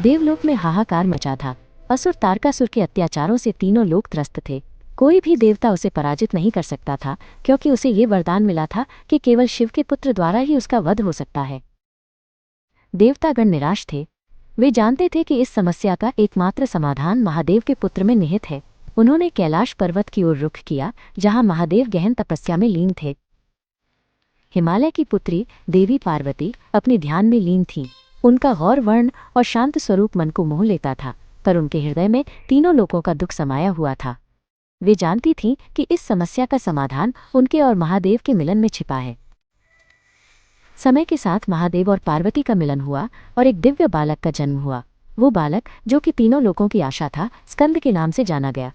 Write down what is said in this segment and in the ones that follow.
देवलोक में हाहाकार मचा था। असुर तारकासुर के अत्याचारों से तीनों लोग त्रस्त थे। कोई भी देवता उसे पराजित नहीं कर सकता था, क्योंकि उसे ये वरदान मिला था कि केवल शिव के पुत्र द्वारा ही उसका वध हो सकता है। देवतागण निराश थे। वे जानते थे कि इस समस्या का एकमात्र समाधान महादेव के पुत्र में निहित है। उन्होंने कैलाश पर्वत की ओर रुख किया, जहां महादेव गहन तपस्या में लीन थे। हिमालय की पुत्री देवी पार्वती अपने ध्यान में लीन थीं। उनका गौर वर्ण और शांत स्वरूप मन को मोह लेता था, पर उनके हृदय में तीनों लोगों का दुख समाया हुआ था। वे जानती थीं कि इस समस्या का समाधान उनके और महादेव के मिलन में छिपा है। समय के साथ महादेव और पार्वती का मिलन हुआ और एक दिव्य बालक का जन्म हुआ। वो बालक, जो कि तीनों लोगों की आशा था, स्कंद के नाम से जाना गया।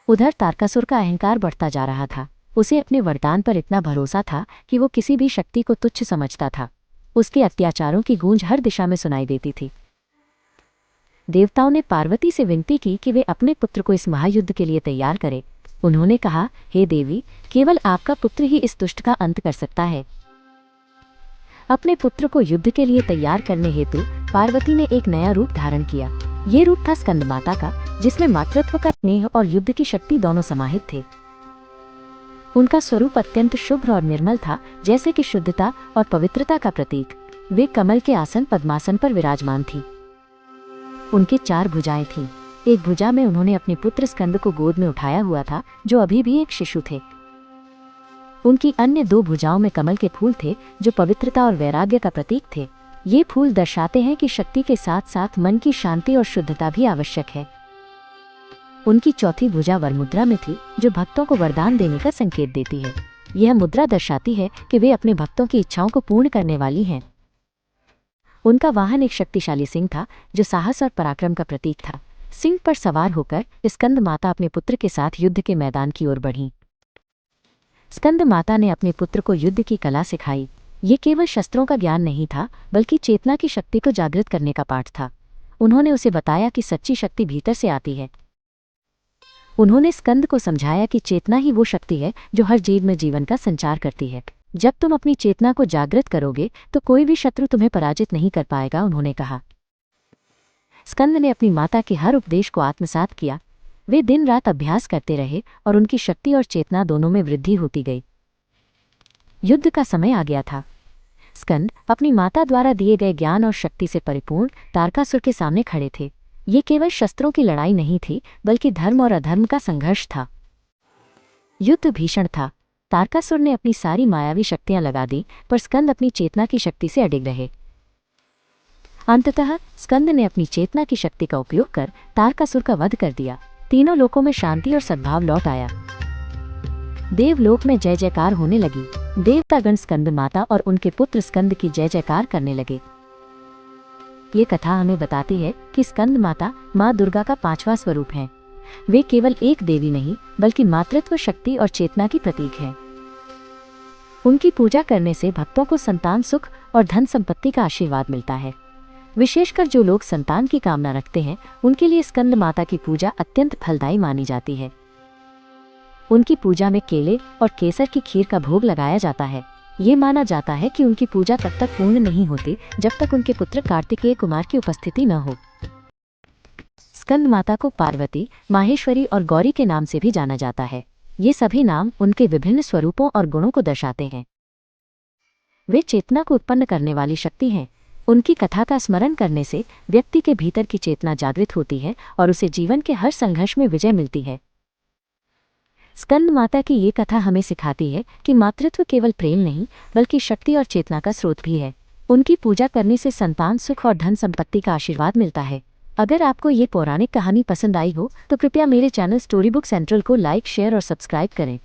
उधर तारकासुर का अहंकार बढ़ता जा रहा था। उसे अपने वरदान पर इतना भरोसा था कि वो किसी भी शक्ति को तुच्छ समझता था। उसके अत्याचारों की गूंज हर दिशा में सुनाई देती थी। देवताओं ने पार्वती से विनती की कि वे अपने पुत्र को इस महायुद्ध के लिए तैयार करें। उन्होंने कहा, हे देवी, केवल आपका पुत्र ही इस दुष्ट का अंत कर सकता है। अपने पुत्र को युद्ध के लिए तैयार करने हेतु पार्वती ने एक नया रूप धारण किया। ये रूप था स्कंद माता का, जिसमें मातृत्व का स्नेह और युद्ध की शक्ति दोनों समाहित थे। उनका स्वरूप अत्यंत शुभ्र और निर्मल था, जैसे कि शुद्धता और पवित्रता का प्रतीक। वे कमल के आसन पद्मासन पर विराजमान थी। उनके 4 भुजाएं थीं। एक भुजा में उन्होंने अपने पुत्र स्कंद को गोद में उठाया हुआ था, जो अभी भी एक शिशु थे। उनकी अन्य 2 भुजाओं में कमल के फूल थे, जो पवित्रता और वैराग्य का प्रतीक थे। ये फूल दर्शाते हैं कि शक्ति के साथ साथ मन की शांति और शुद्धता भी आवश्यक है। उनकी चौथी भुजा वर मुद्रा में थी, जो भक्तों को वरदान देने का संकेत देती है। यह मुद्रा दर्शाती है कि वे अपने भक्तों की इच्छाओं को पूर्ण करने वाली हैं। उनका वाहन एक शक्तिशाली सिंह था, जो साहस और पराक्रम का प्रतीक था। सिंह पर सवार होकर स्कंद माता अपने पुत्र के साथ युद्ध के मैदान की ओर बढ़ीं। स्कंद माता ने अपने पुत्र को युद्ध की कला सिखाई। ये केवल शस्त्रों का ज्ञान नहीं था, बल्कि चेतना की शक्ति को जागृत करने का पाठ था। उन्होंने उसे बताया कि सच्ची शक्ति भीतर से आती है। उन्होंने स्कंद को समझाया कि चेतना ही वो शक्ति है जो हर जीव में जीवन का संचार करती है। जब तुम अपनी चेतना को जागृत करोगे तो कोई भी शत्रु तुम्हें पराजित नहीं कर पाएगा, उन्होंने कहा। स्कंद ने अपनी माता के हर उपदेश को आत्मसात किया। वे दिन रात अभ्यास करते रहे और उनकी शक्ति और चेतना दोनों में वृद्धि होती गई। युद्ध का समय आ गया था। स्कंद अपनी माता द्वारा दिए गए ज्ञान और शक्ति से परिपूर्ण तारकासुर के सामने खड़े थे। ये केवल शस्त्रों की लड़ाई नहीं थी, बल्कि धर्म और अधर्म का संघर्ष था। युद्ध भीषण था। तारकासुर ने अपनी सारी मायावी शक्तियां लगा दी, पर स्कंद अपनी चेतना की शक्ति से अडिग रहे। अंततः स्कंद ने अपनी चेतना की शक्ति का उपयोग कर तारकासुर का वध कर दिया। तीनों लोकों में शांति और सद्भाव लौट आया। देवलोक में जय जयकार होने लगी। देवतागण स्कंद माता और उनके पुत्र स्कंद की जय जयकार करने लगे। ये कथा हमें बताती है कि स्कंद माता माँ दुर्गा का 5वां स्वरूप है। वे केवल एक देवी नहीं, बल्कि मातृत्व, शक्ति और चेतना की प्रतीक है। उनकी पूजा करने से भक्तों को संतान सुख और धन संपत्ति का आशीर्वाद मिलता है। विशेषकर जो लोग संतान की कामना रखते हैं, उनके लिए स्कंद माता की पूजा अत्यंत फलदायी मानी जाती है। उनकी पूजा में केले और केसर की खीर का भोग लगाया जाता है। ये माना जाता है कि उनकी पूजा तब तक पूर्ण नहीं होती जब तक उनके पुत्र कार्तिकेय कुमार की उपस्थिति न हो। स्कंद माता को पार्वती, माहेश्वरी और गौरी के नाम से भी जाना जाता है। ये सभी नाम उनके विभिन्न स्वरूपों और गुणों को दर्शाते हैं। वे चेतना को उत्पन्न करने वाली शक्ति हैं। उनकी कथा का स्मरण करने से व्यक्ति के भीतर की चेतना जागृत होती है और उसे जीवन के हर संघर्ष में विजय मिलती है। स्कंद माता की ये कथा हमें सिखाती है कि मातृत्व केवल प्रेम नहीं, बल्कि शक्ति और चेतना का स्रोत भी है। उनकी पूजा करने से संतान सुख और धन संपत्ति का आशीर्वाद मिलता है। अगर आपको ये पौराणिक कहानी पसंद आई हो तो कृपया मेरे चैनल स्टोरी बुक सेंट्रल को लाइक, शेयर और सब्सक्राइब करें।